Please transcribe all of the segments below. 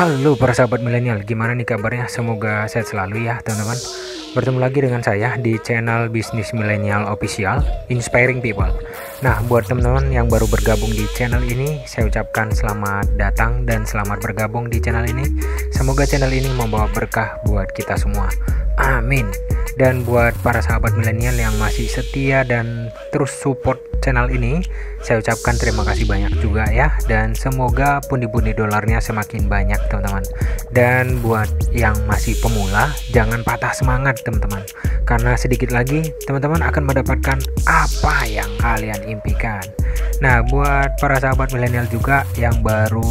Halo para sahabat milenial, gimana nih kabarnya? Semoga sehat selalu ya teman-teman. Bertemu lagi dengan saya di channel Bisnis Milenial Official, Inspiring People. Nah, buat teman-teman yang baru bergabung di channel ini, saya ucapkan selamat datang dan selamat bergabung di channel ini. Semoga channel ini membawa berkah buat kita semua. Amin. Dan buat para sahabat milenial yang masih setia dan terus support channel ini, saya ucapkan terima kasih banyak juga ya, dan semoga pundi-pundi dolarnya semakin banyak teman-teman. Dan buat yang masih pemula, jangan patah semangat teman-teman, karena sedikit lagi teman-teman akan mendapatkan apa yang kalian impikan. Nah, buat para sahabat milenial juga yang baru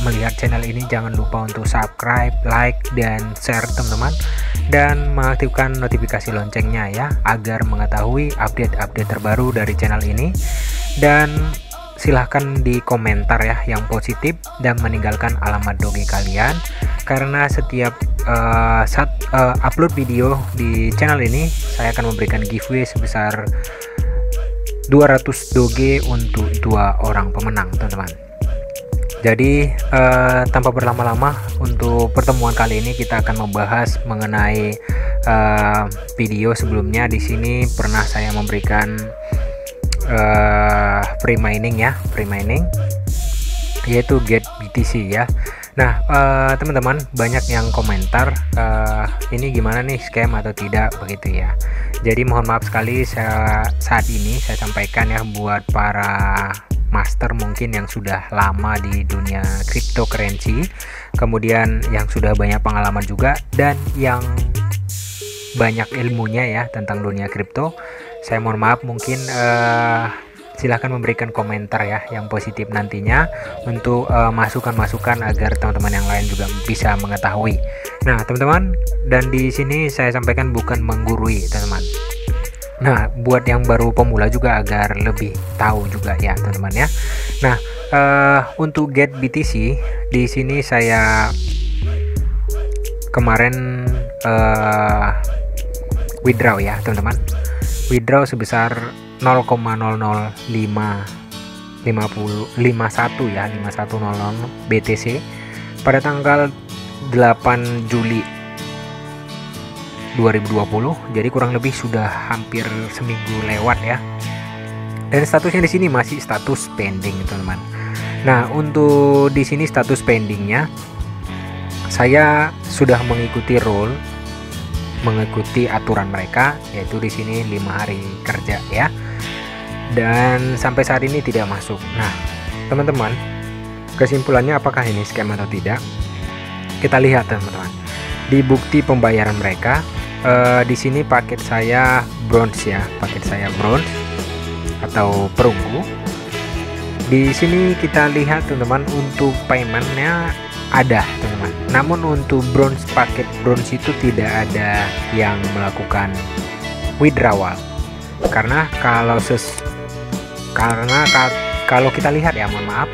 melihat channel ini, jangan lupa untuk subscribe, like, dan share teman-teman, dan mengaktifkan notifikasi loncengnya ya, agar mengetahui update-update terbaru dari channel ini. Dan silahkan di komentar ya yang positif, dan meninggalkan alamat doge kalian, karena setiap upload video di channel ini saya akan memberikan giveaway sebesar 200 doge untuk 2 orang pemenang teman-teman. Jadi tanpa berlama-lama, untuk pertemuan kali ini kita akan membahas mengenai video sebelumnya. Di sini pernah saya memberikan free mining ya, yaitu Get BTC ya. Nah, teman-teman banyak yang komentar ini gimana nih, scam atau tidak begitu ya. Jadi mohon maaf sekali, saat ini saya sampaikan ya, buat para master mungkin yang sudah lama di dunia cryptocurrency, kemudian yang sudah banyak pengalaman juga, dan yang banyak ilmunya ya tentang dunia kripto. Saya mohon maaf, mungkin silahkan memberikan komentar ya yang positif nantinya, untuk masukan-masukan agar teman-teman yang lain juga bisa mengetahui. Nah teman-teman, dan di sini saya sampaikan bukan menggurui teman-teman. Nah, buat yang baru pemula juga agar lebih tahu juga ya teman-teman ya. Nah, untuk Get BTC di sini saya kemarin withdraw ya teman-teman. Withdraw sebesar 0,00551 ya, 5100 BTC pada tanggal 8 Juli 2020. Jadi kurang lebih sudah hampir seminggu lewat ya. Dan statusnya di sini masih status pending teman-teman. Nah, untuk di sini status pendingnya, saya sudah mengikuti mengikuti aturan mereka, yaitu di sini 5 hari kerja ya. Dan sampai saat ini tidak masuk. Nah, teman-teman, kesimpulannya apakah ini scam atau tidak? Kita lihat teman-teman. Di bukti pembayaran mereka, di sini paket saya bronze ya, atau perunggu. Di sini kita lihat teman-teman, untuk paymentnya ada teman-teman. Namun untuk bronze, paket bronze itu tidak ada yang melakukan withdrawal, karena kalau kita lihat ya, mohon maaf,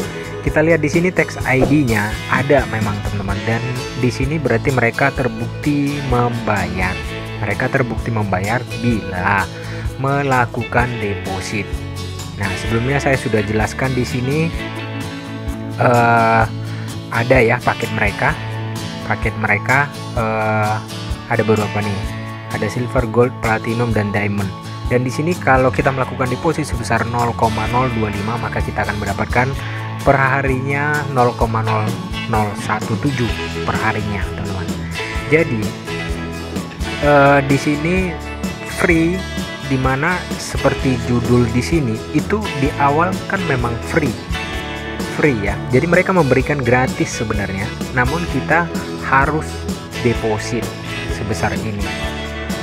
kita lihat di sini tax ID-nya ada memang teman-teman, dan di sini berarti mereka terbukti membayar. Bila melakukan deposit. Nah, sebelumnya saya sudah jelaskan di sini ada ya paket mereka. Ada beberapa nih. Ada silver, gold, platinum, dan diamond. Dan di sini kalau kita melakukan deposit sebesar 0,025, maka kita akan mendapatkan per harinya 0,0017 per harinya teman-teman. Jadi di sini free, dimana seperti judul di sini itu di awal kan memang free ya. Jadi mereka memberikan gratis sebenarnya, namun kita harus deposit sebesar ini.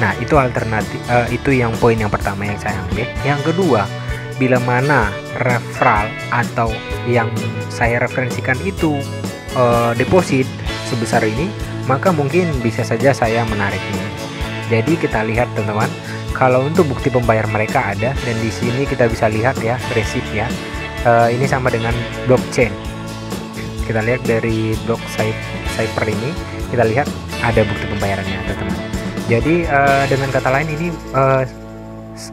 Nah, itu alternatif, itu yang poin yang pertama yang saya ambil. Yang kedua, bila mana referral atau yang saya referensikan itu deposit sebesar ini, maka mungkin bisa saja saya menariknya. Jadi kita lihat teman-teman, kalau untuk bukti pembayar mereka ada, dan di sini kita bisa lihat ya receipt ya. Ini sama dengan blockchain. Kita lihat dari blok Cypher ini, kita lihat ada bukti pembayarannya teman-teman. Jadi dengan kata lain ini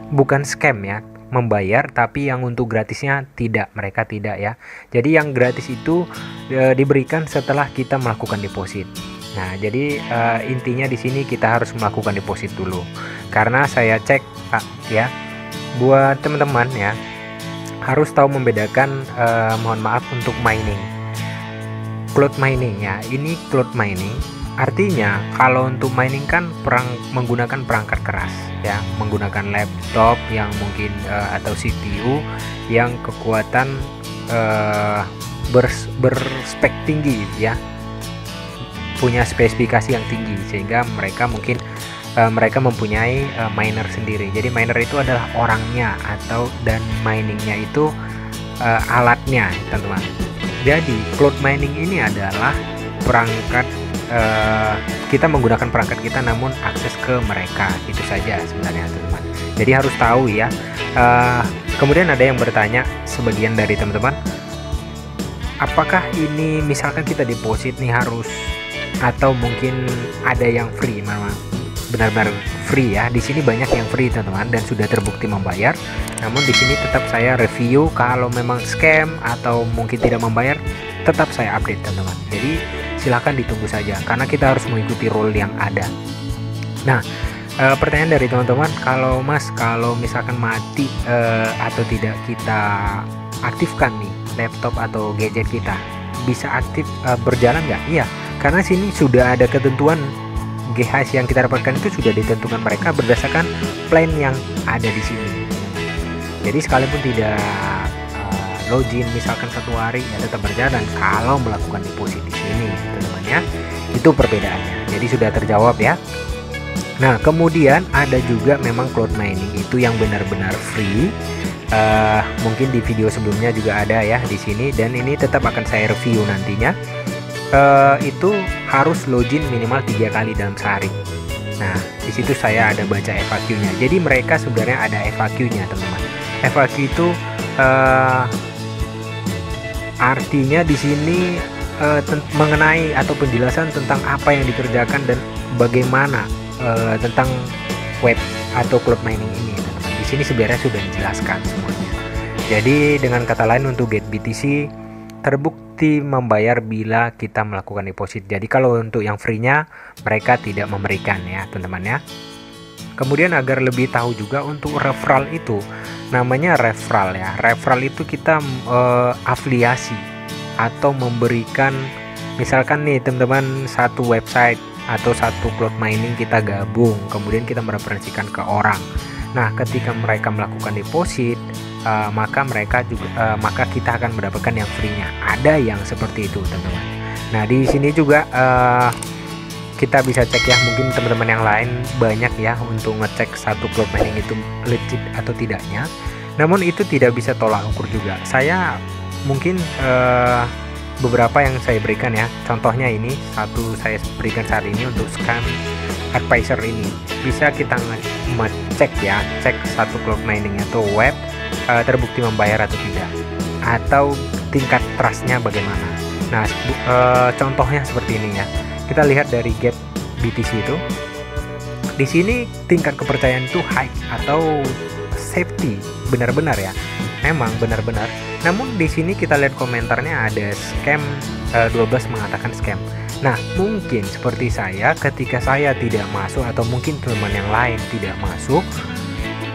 bukan scam ya, membayar, tapi yang untuk gratisnya tidak, mereka tidak ya. Jadi yang gratis itu diberikan setelah kita melakukan deposit. Nah, jadi intinya di sini kita harus melakukan deposit dulu. Karena saya cek ya, buat teman-teman ya, harus tahu membedakan mohon maaf untuk mining. Cloud mining ya. Ini cloud mining artinya kalau untuk mining kan menggunakan perangkat keras ya, menggunakan laptop yang mungkin atau CPU yang kekuatan berspek tinggi ya, punya spesifikasi yang tinggi, sehingga mereka mungkin mereka mempunyai miner sendiri. Jadi miner itu adalah orangnya dan miningnya itu alatnya, teman-teman. Jadi cloud mining ini adalah perangkat, kita menggunakan perangkat kita namun akses ke mereka, itu saja sebenarnya, teman-teman. Jadi harus tahu ya. Kemudian ada yang bertanya, sebagian dari teman-teman, apakah ini misalkan kita deposit nih harus, atau mungkin ada yang free? Memang benar-benar free ya. Di sini banyak yang free, teman-teman, dan sudah terbukti membayar. Namun di sini tetap saya review, kalau memang scam atau mungkin tidak membayar, tetap saya update, teman-teman. Jadi silahkan ditunggu saja, karena kita harus mengikuti rule yang ada. Nah, pertanyaan dari teman-teman, kalau misalkan mati atau tidak kita aktifkan nih laptop atau gadget kita, bisa aktif berjalan nggak? Iya, karena sini sudah ada ketentuan GH yang kita dapatkan, itu sudah ditentukan mereka berdasarkan plan yang ada di sini. Jadi sekalipun tidak login misalkan 1 hari, ya tetap berjalan kalau melakukan deposit di sini, teman-teman ya. Itu perbedaannya. Jadi sudah terjawab ya. Nah, kemudian ada juga memang cloud mining itu yang benar-benar free. Mungkin di video sebelumnya juga ada ya di sini, dan ini tetap akan saya review nantinya. Itu harus login minimal 3 kali dalam sehari. Nah, di situ saya ada baca FAQ-nya. Jadi mereka sebenarnya ada FAQ-nya, teman-teman. FAQ itu artinya di sini mengenai atau penjelasan tentang apa yang dikerjakan dan bagaimana tentang web atau cloud mining ini, teman-teman. Di sini sebenarnya sudah dijelaskan semuanya. Jadi dengan kata lain, untuk GetBTC terbukti membayar bila kita melakukan deposit. Jadi kalau untuk yang free-nya mereka tidak memberikan ya, teman-teman ya. Kemudian agar lebih tahu juga untuk referral itu, namanya referral ya. Referral itu kita afiliasi atau memberikan, misalkan nih teman-teman, satu website atau satu cloud mining kita gabung, kemudian kita mereferensikan ke orang. Nah, ketika mereka melakukan deposit, maka kita akan mendapatkan yang free-nya. Ada yang seperti itu, teman-teman. Nah, di sini juga kita bisa cek ya, mungkin teman-teman yang lain banyak ya untuk ngecek satu cloud mining itu legit atau tidaknya. Namun itu tidak bisa tolak ukur juga. Saya mungkin beberapa yang saya berikan ya, contohnya ini satu saya berikan saat ini untuk Scam Advisor ini. Bisa kita ngecek ya, cek satu cloud mining atau web terbukti membayar atau tidak, atau tingkat trustnya bagaimana. Nah, contohnya seperti ini ya. Kita lihat dari GetBTC itu, di sini tingkat kepercayaan itu high atau safety, benar-benar ya, memang benar-benar. Namun di sini kita lihat komentarnya ada scam, 12 mengatakan scam. Nah, mungkin seperti saya, ketika saya tidak masuk atau mungkin teman yang lain tidak masuk,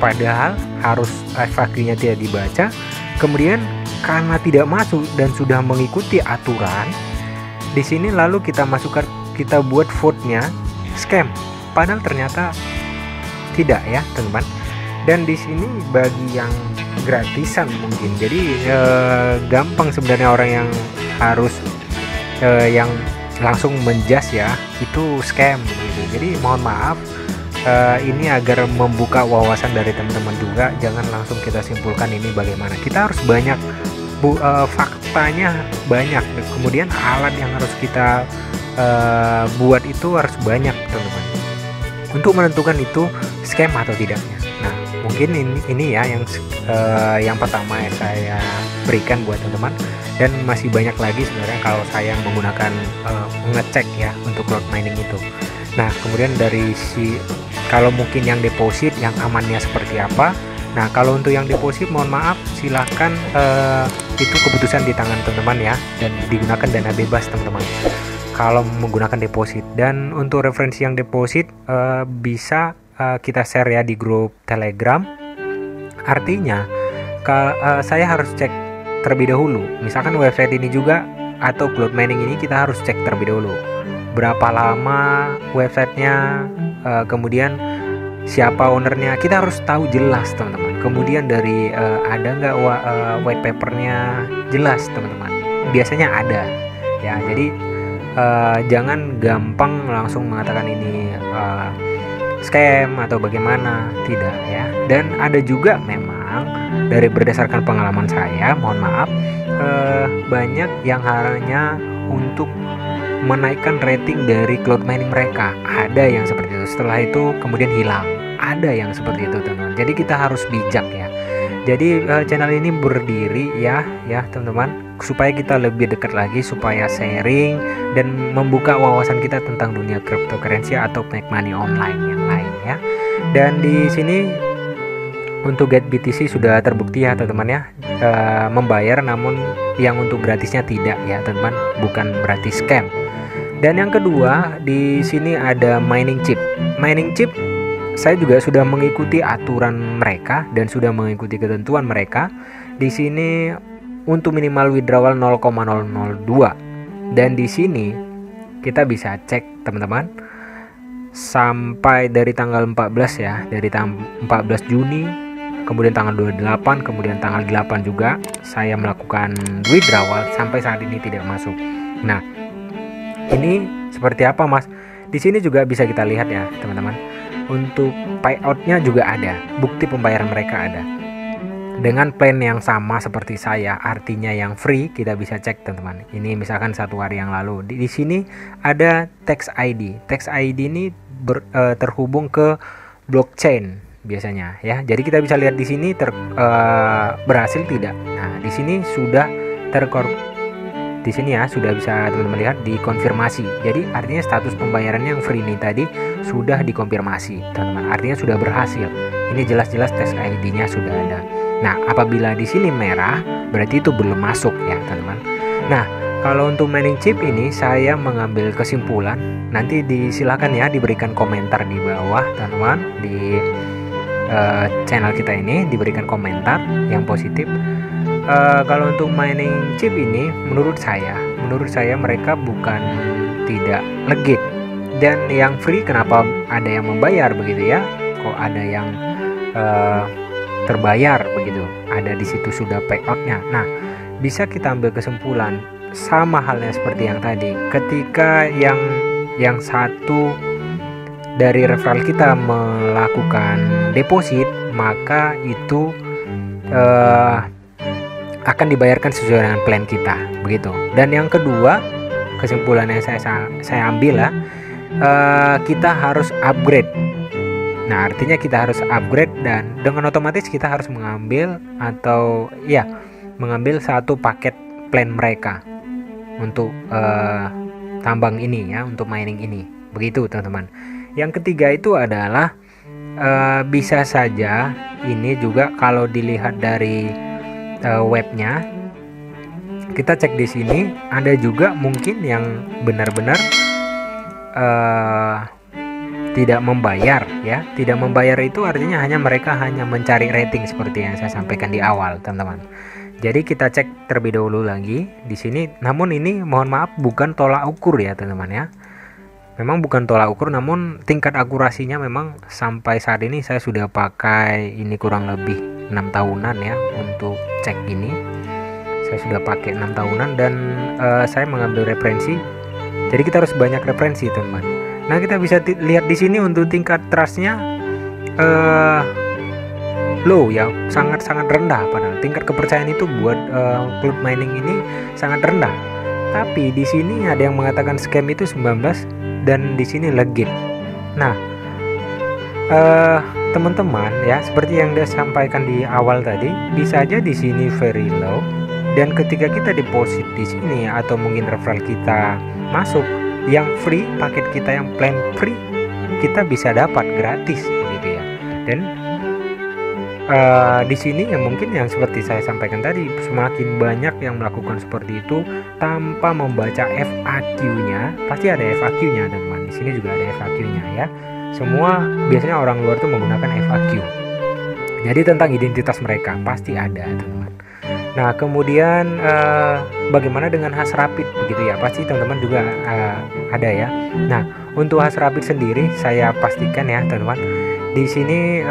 padahal harus FAQ-nya tidak dibaca, kemudian karena tidak masuk dan sudah mengikuti aturan, di sini lalu kita masukkan, kita buat vote-nya scam, padahal ternyata tidak ya, teman-teman. Dan di sini bagi yang gratisan mungkin, jadi gampang sebenarnya orang yang harus yang langsung menjas ya, itu scam gitu. Jadi mohon maaf, ini agar membuka wawasan dari teman-teman juga, jangan langsung kita simpulkan ini bagaimana. Kita harus banyak faktanya banyak, kemudian alat yang harus kita buat itu harus banyak, teman-teman, untuk menentukan itu scam atau tidaknya. Nah, mungkin ini ya yang pertama yang saya berikan buat teman-teman, dan masih banyak lagi sebenarnya kalau saya menggunakan ngecek ya untuk cloud mining itu. Nah, kemudian dari kalau mungkin yang deposit yang amannya seperti apa. Nah, kalau untuk yang deposit mohon maaf, silahkan itu keputusan di tangan teman-teman ya, dan digunakan dana bebas teman-teman kalau menggunakan deposit. Dan untuk referensi yang deposit bisa kita share ya di grup Telegram. Artinya saya harus cek terlebih dahulu, misalkan website ini juga atau cloud mining ini kita harus cek terlebih dahulu berapa lama websitenya, kemudian siapa ownernya, kita harus tahu jelas teman-teman. Kemudian dari ada nggak white papernya jelas teman-teman, biasanya ada ya. Jadi jangan gampang langsung mengatakan ini scam atau bagaimana, tidak ya. Dan ada juga memang dari berdasarkan pengalaman saya, mohon maaf, banyak yang hanya untuk menaikkan rating dari cloud mining mereka, ada yang seperti itu, setelah itu kemudian hilang, ada yang seperti itu teman-teman. Jadi kita harus bijak ya. Jadi channel ini berdiri ya teman-teman, supaya kita lebih dekat lagi, supaya sharing dan membuka wawasan kita tentang dunia cryptocurrency atau make money online yang lain ya. Dan di sini untuk get BTC sudah terbukti ya teman-teman ya, membayar, namun yang untuk gratisnya tidak ya teman-teman, bukan berarti scam. Dan yang kedua, di sini ada mining chip. Mining chip saya juga sudah mengikuti aturan mereka dan sudah mengikuti ketentuan mereka. Di sini untuk minimal withdrawal 0,002. Dan di sini kita bisa cek teman-teman sampai dari tanggal 14 ya, dari tanggal 14 Juni, kemudian tanggal 28, kemudian tanggal 8 juga saya melakukan withdrawal, sampai saat ini tidak masuk. Nah, ini seperti apa Mas? Di sini juga bisa kita lihat ya teman-teman. Untuk payoutnya juga ada, bukti pembayaran mereka ada. Dengan plan yang sama seperti saya, artinya yang free, kita bisa cek teman-teman. Ini misalkan 1 hari yang lalu. Di sini ada tax ID. Tax ID ini terhubung ke blockchain biasanya ya. Jadi kita bisa lihat di sini berhasil tidak. Nah, di sini sudah di sini ya sudah bisa teman-teman lihat dikonfirmasi. Jadi artinya status pembayaran yang free ini tadi sudah dikonfirmasi teman-teman, artinya sudah berhasil. Ini jelas-jelas tax ID-nya sudah ada. Nah, apabila di sini merah berarti itu belum masuk ya teman-teman. Nah, kalau untuk mining chip ini saya mengambil kesimpulan, nanti disilakan ya diberikan komentar di bawah teman-teman, di channel kita ini diberikan komentar yang positif. Kalau untuk mining chip ini menurut saya mereka bukan tidak legit. Dan yang free kenapa ada yang membayar begitu ya, kok ada yang terbayar begitu, ada di situ sudah payoutnya. Nah, bisa kita ambil kesimpulan sama halnya seperti yang tadi, ketika yang satu dari referral kita melakukan deposit, maka itu akan dibayarkan sesuai dengan plan kita begitu. Dan yang kedua, kesimpulan yang saya ambil lah, kita harus upgrade. Nah, artinya kita harus upgrade, dan dengan otomatis kita harus mengambil mengambil satu paket plan mereka untuk tambang ini ya, untuk mining ini begitu teman-teman. Yang ketiga itu adalah bisa saja ini juga kalau dilihat dari webnya, kita cek di sini ada juga mungkin yang benar-benar tidak membayar ya. Tidak membayar itu artinya mereka hanya mencari rating seperti yang saya sampaikan di awal teman-teman. Jadi kita cek terlebih dahulu lagi di sini. Namun ini mohon maaf bukan tolak ukur ya teman-teman ya. Memang bukan tolak ukur, namun tingkat akurasinya memang sampai saat ini saya sudah pakai ini kurang lebih 6 tahunan ya untuk cek ini. Saya sudah pakai 6 tahunan dan saya mengambil referensi. Jadi kita harus banyak referensi teman-teman. Nah, kita bisa lihat di sini untuk tingkat trustnya low ya, sangat-sangat rendah. Padahal tingkat kepercayaan itu buat cloud mining ini sangat rendah. Tapi di sini ada yang mengatakan scam itu 19 dan di sini legit. Nah, teman-teman ya, seperti yang dia sampaikan di awal tadi, bisa aja di sini very low, dan ketika kita deposit di sini atau mungkin referral kita masuk yang free, paket kita yang plan free, kita bisa dapat gratis begitu ya. Dan Di sini ya mungkin yang seperti saya sampaikan tadi, semakin banyak yang melakukan seperti itu tanpa membaca FAQ-nya. Pasti ada FAQ-nya teman-teman. Di sini juga ada FAQ-nya ya. Semua biasanya orang luar tuh menggunakan FAQ. Jadi tentang identitas mereka pasti ada teman-teman. Nah kemudian bagaimana dengan Hasrapid begitu ya? Pasti teman-teman juga ada ya. Nah untuk Hasrapid sendiri saya pastikan ya teman-teman. Di sini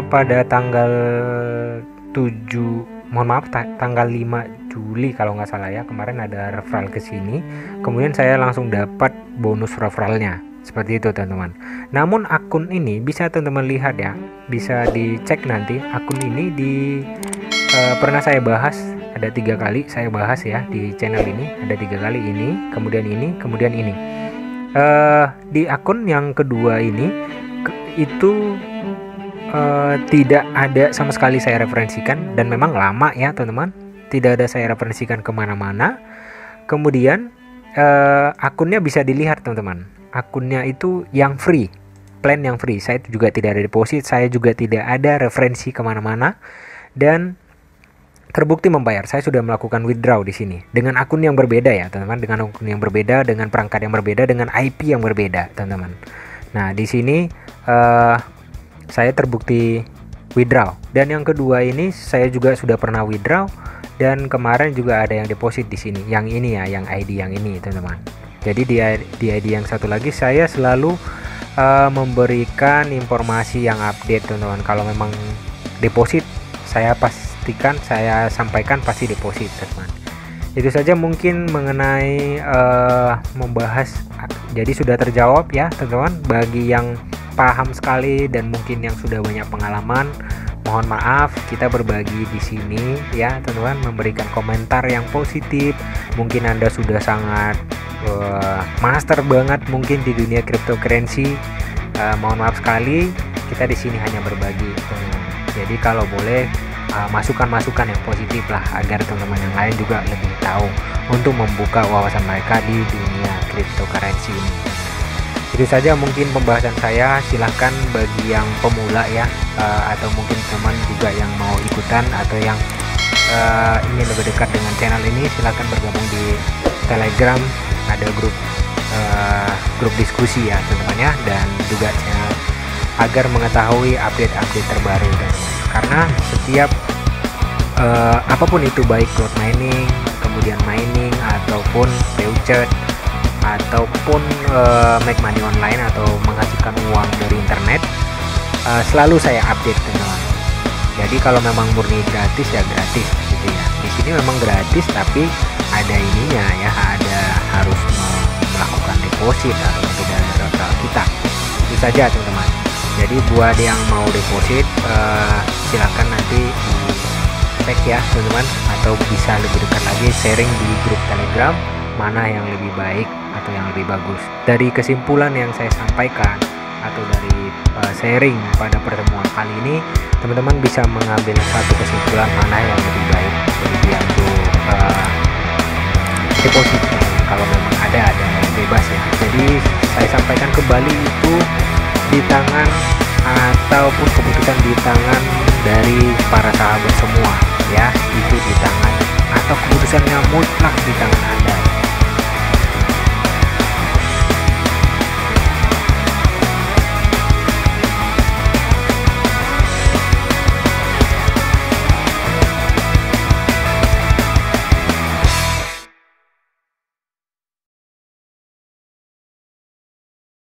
pada tanggal 7, mohon maaf tanggal 5 Juli kalau nggak salah ya, kemarin ada referral ke sini. Kemudian saya langsung dapat bonus referralnya. Seperti itu teman-teman. Namun akun ini bisa teman-teman lihat ya, bisa dicek nanti. Akun ini pernah saya bahas, ada 3 kali saya bahas ya di channel ini. Ada 3 kali ini, kemudian ini, kemudian ini. Di akun yang kedua ini itu tidak ada sama sekali saya referensikan, dan memang lama ya teman-teman, tidak ada saya referensikan kemana-mana. Kemudian akunnya bisa dilihat teman-teman, akunnya itu yang free, plan yang free. Saya juga tidak ada deposit, saya juga tidak ada referensi kemana-mana, dan terbukti membayar. Saya sudah melakukan withdraw di sini dengan akun yang berbeda ya teman-teman, dengan akun yang berbeda, dengan perangkat yang berbeda, dengan IP yang berbeda teman-teman. Nah di sini saya terbukti withdraw, dan yang kedua ini saya juga sudah pernah withdraw, dan kemarin juga ada yang deposit di sini. Yang ini ya, yang ID yang ini teman-teman. Jadi di ID yang satu lagi saya selalu memberikan informasi yang update teman-teman. Kalau memang deposit saya pastikan, saya sampaikan pasti deposit teman-teman. Itu saja mungkin mengenai membahas. Jadi sudah terjawab ya teman-teman. Bagi yang paham sekali dan mungkin yang sudah banyak pengalaman, mohon maaf kita berbagi di sini ya teman-teman, memberikan komentar yang positif. Mungkin Anda sudah sangat master banget mungkin di dunia cryptocurrency. Mohon maaf sekali, kita di sini hanya berbagi teman-teman. Jadi kalau boleh masukan-masukan yang positif lah, agar teman-teman yang lain juga lebih tahu untuk membuka wawasan mereka di dunia cryptocurrency ini. Itu saja mungkin pembahasan saya. Silahkan bagi yang pemula ya, atau mungkin teman juga yang mau ikutan atau yang ingin lebih dekat dengan channel ini, silahkan bergabung di Telegram. Ada grup diskusi ya teman-teman ya, dan juga channel agar mengetahui update-update terbaru teman-teman. Karena setiap apapun itu, baik cloud mining, kemudian mining, ataupun future, ataupun make money online atau menghasilkan uang dari internet, selalu saya update teman-teman. Jadi kalau memang murni gratis ya gratis gitu ya. Di sini memang gratis tapi ada ininya ya, ada harus melakukan deposit atau dari referral kita. Itu saja teman-teman. Jadi buat yang mau deposit silakan nanti cek ya teman-teman, atau bisa lebih dekat lagi sharing di grup Telegram mana yang lebih baik atau yang lebih bagus. Dari kesimpulan yang saya sampaikan atau dari sharing pada pertemuan kali ini, teman-teman bisa mengambil satu kesimpulan mana yang lebih baik jadi untuk deposit. Kalau memang ada bebas ya. Jadi saya sampaikan kembali, itu di tangan ataupun keputusan di tangan dari para sahabat semua ya, itu di tangan atau keputusannya mutlak di tangan Anda.